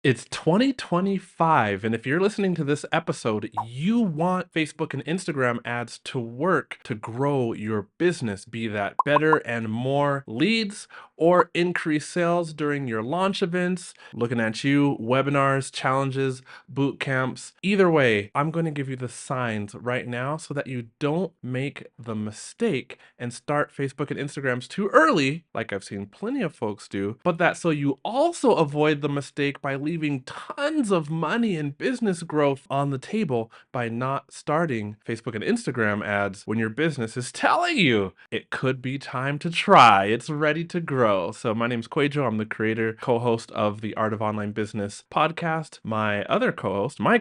It's 2025, and if you're listening to this episode, you want Facebook and Instagram ads to work to grow your business, be that better and more leads or increase sales during your launch events. Looking at you, webinars, challenges, boot camps. Either way, I'm going to give you the signs right now so that you don't make the mistake and start Facebook and Instagrams too early, like I've seen plenty of folks do, but that so you also avoid the mistake by leaving tons of money and business growth on the table by not starting Facebook and Instagram ads when your business is telling you it could be time to try. It's ready to grow. So my name's QUÄY.jo. I'm the creator, co-host of the Art of Online Business podcast. My other co-host, my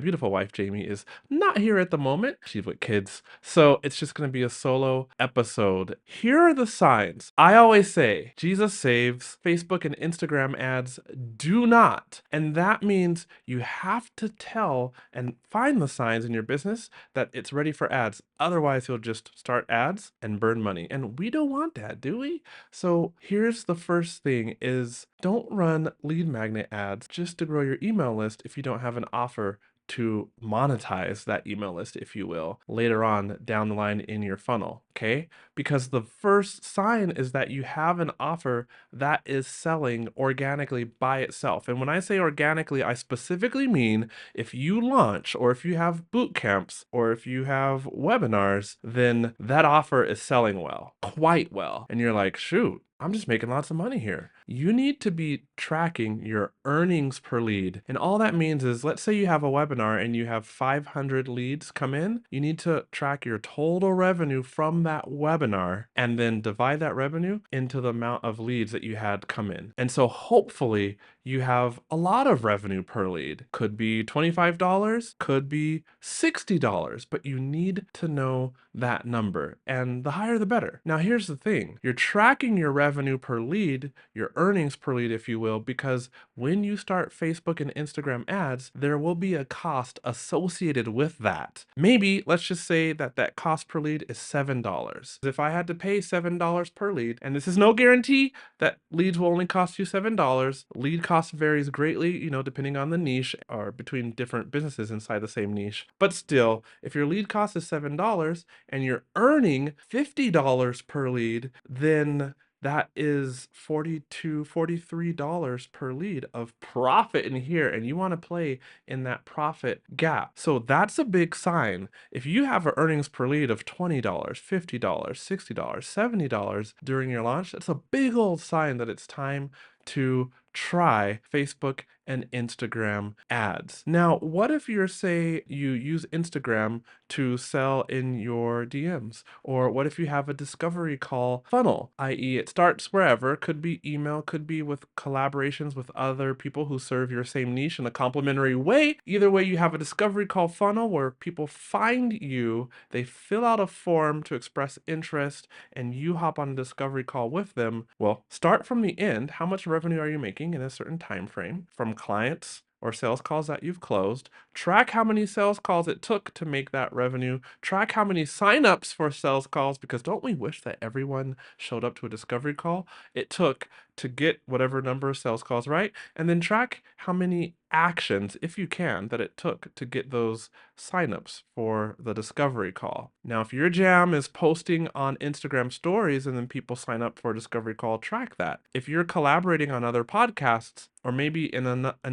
beautiful wife, Jamie, is not here at the moment. She's with kids. So it's just going to be a solo episode. Here are the signs. I always say Jesus saves, Facebook and Instagram ads do not. And that means you have to tell and find the signs in your business that it's ready for ads. Otherwise, you'll just start ads and burn money. And we don't want that, do we? So here's the first thing is don't run lead magnet ads just to grow your email list if you don't have an offer to monetize that email list, if you will, later on down the line in your funnel, okay? Because the first sign is that you have an offer that is selling organically by itself. And when I say organically, I specifically mean if you launch or if you have boot camps or if you have webinars, then that offer is selling well, quite well. And you're like, shoot, I'm just making lots of money here. You need to be tracking your earnings per lead. And all that means is, let's say you have a webinar and you have 500 leads come in. You need to track your total revenue from that webinar and then divide that revenue into the amount of leads that you had come in. And so hopefully you have a lot of revenue per lead. Could be $25, could be $60, but you need to know that number. And the higher the better. Now here's the thing. You're tracking your revenue per lead, your earnings per lead, if you will, because when you start Facebook and Instagram ads, there will be a cost associated with that. Maybe let's just say that that cost per lead is $7. If I had to pay $7 per lead, and this is no guarantee that leads will only cost you $7, lead cost varies greatly, depending on the niche or between different businesses inside the same niche. But still, if your lead cost is $7 and you're earning $50 per lead, then that is $42, $43 per lead of profit in here, and you want to play in that profit gap. So that's a big sign. If you have an earnings per lead of $20, $50, $60, $70 during your launch, that's a big old sign that it's time to try Facebook and Instagram ads. Now, what if you use Instagram to sell in your DMs? Or what if you have a discovery call funnel, i.e. it starts wherever, could be email, could be with collaborations with other people who serve your same niche in a complementary way. Either way, you have a discovery call funnel where people find you, they fill out a form to express interest, and you hop on a discovery call with them. Well, start from the end. How much revenue are you making in a certain time frame from clients or sales calls that you've closed? Track how many sales calls it took to make that revenue. Track how many signups for sales calls, because don't we wish that everyone showed up to a discovery call it took to get whatever number of sales calls, right? And then track how many actions, if you can, that it took to get those signups for the discovery call. Now, if your jam is posting on Instagram stories and then people sign up for a discovery call, track that. If you're collaborating on other podcasts or maybe in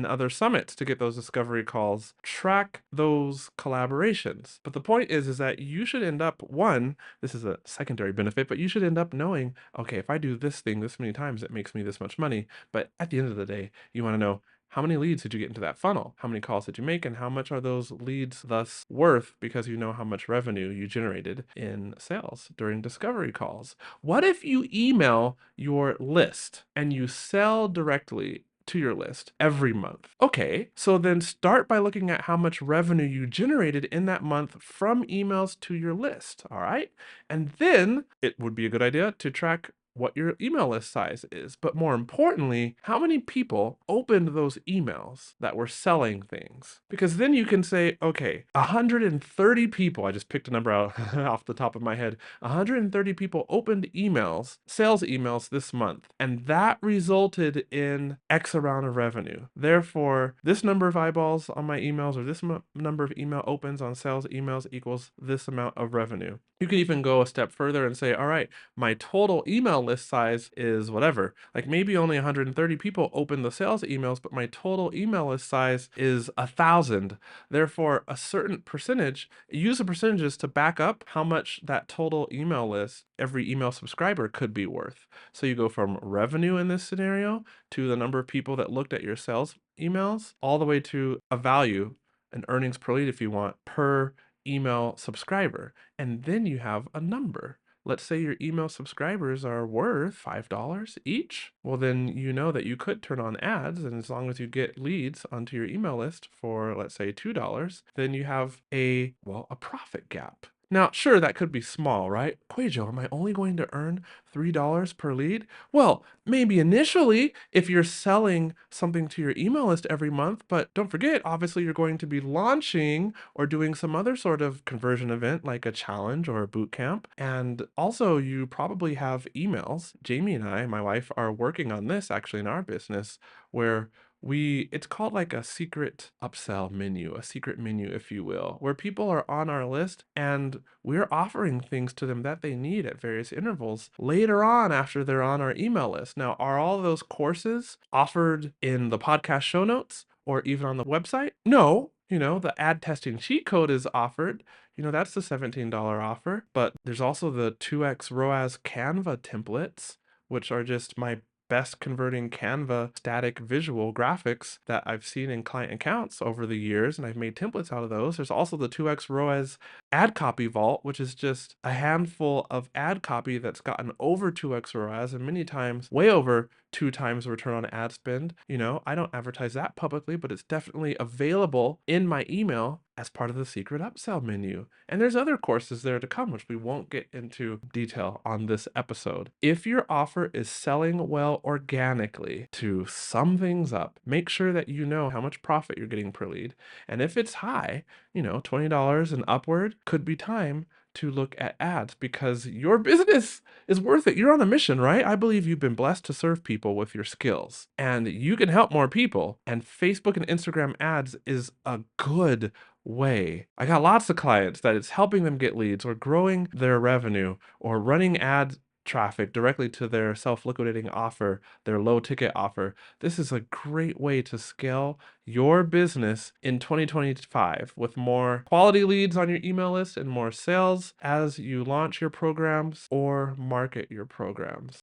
other summits to get those discovery calls, track those collaborations. But the point is that you should end up, one, this is a secondary benefit, but you should end up knowing, okay, if I do this thing this many times, it makes me this much money. But at the end of the day, you want to know, how many leads did you get into that funnel? How many calls did you make? And how much are those leads thus worth, because you know how much revenue you generated in sales during discovery calls? What if you email your list and you sell directly to your list every month? Okay, so then start by looking at how much revenue you generated in that month from emails to your list, all right? And then it would be a good idea to track what your email list size is, but more importantly, how many people opened those emails that were selling things. Because then you can say, okay, 130 people, I just picked a number out off the top of my head, 130 people opened emails, sales emails this month, and that resulted in X amount of revenue. Therefore, this number of eyeballs on my emails or this number of email opens on sales emails equals this amount of revenue. You can even go a step further and say, all right, my total email list size is whatever. Like maybe only 130 people open the sales emails, but my total email list size is 1,000. Therefore, a certain percentage, use the percentages to back up how much that total email list, every email subscriber could be worth. So you go from revenue in this scenario to the number of people that looked at your sales emails, all the way to a value, an earnings per lead if you want, per email subscriber. And then you have a number. Let's say your email subscribers are worth $5 each. Well, then you know that you could turn on ads, and as long as you get leads onto your email list for, let's say, $2, then you have a profit gap. Now, sure, that could be small, right? QUÄY.jo, am I only going to earn $3 per lead? Well, maybe initially if you're selling something to your email list every month, but don't forget, obviously you're going to be launching or doing some other sort of conversion event like a challenge or a boot camp. And also you probably have emails. Jamie and I, my wife, are working on this actually in our business where it's called like a secret upsell menu, a secret menu, if you will, where people are on our list and we're offering things to them that they need at various intervals later on after they're on our email list. Now, are all those courses offered in the podcast show notes or even on the website? No. The ad testing cheat code is offered. That's the $17 offer, but there's also the 2x ROAS Canva templates, which are just my best converting Canva static visual graphics that I've seen in client accounts over the years, and I've made templates out of those. There's also the 2x ROAS ad copy vault, which is just a handful of ad copy that's gotten over 2x ROAS and many times way over 2 times return on ad spend. I don't advertise that publicly, but it's definitely available in my email as part of the secret upsell menu. And there's other courses there to come, which we won't get into detail on this episode. If your offer is selling well organically, to sum things up, make sure that you know how much profit you're getting per lead. And if it's high, $20 and upward, could be time to look at ads because your business is worth it. You're on a mission, right? I believe you've been blessed to serve people with your skills and you can help more people. And Facebook and Instagram ads is a good way. I got lots of clients that it's helping them get leads or growing their revenue or running ad traffic directly to their self-liquidating offer, their low ticket offer. This is a great way to scale your business in 2025 with more quality leads on your email list and more sales as you launch your programs or market your programs.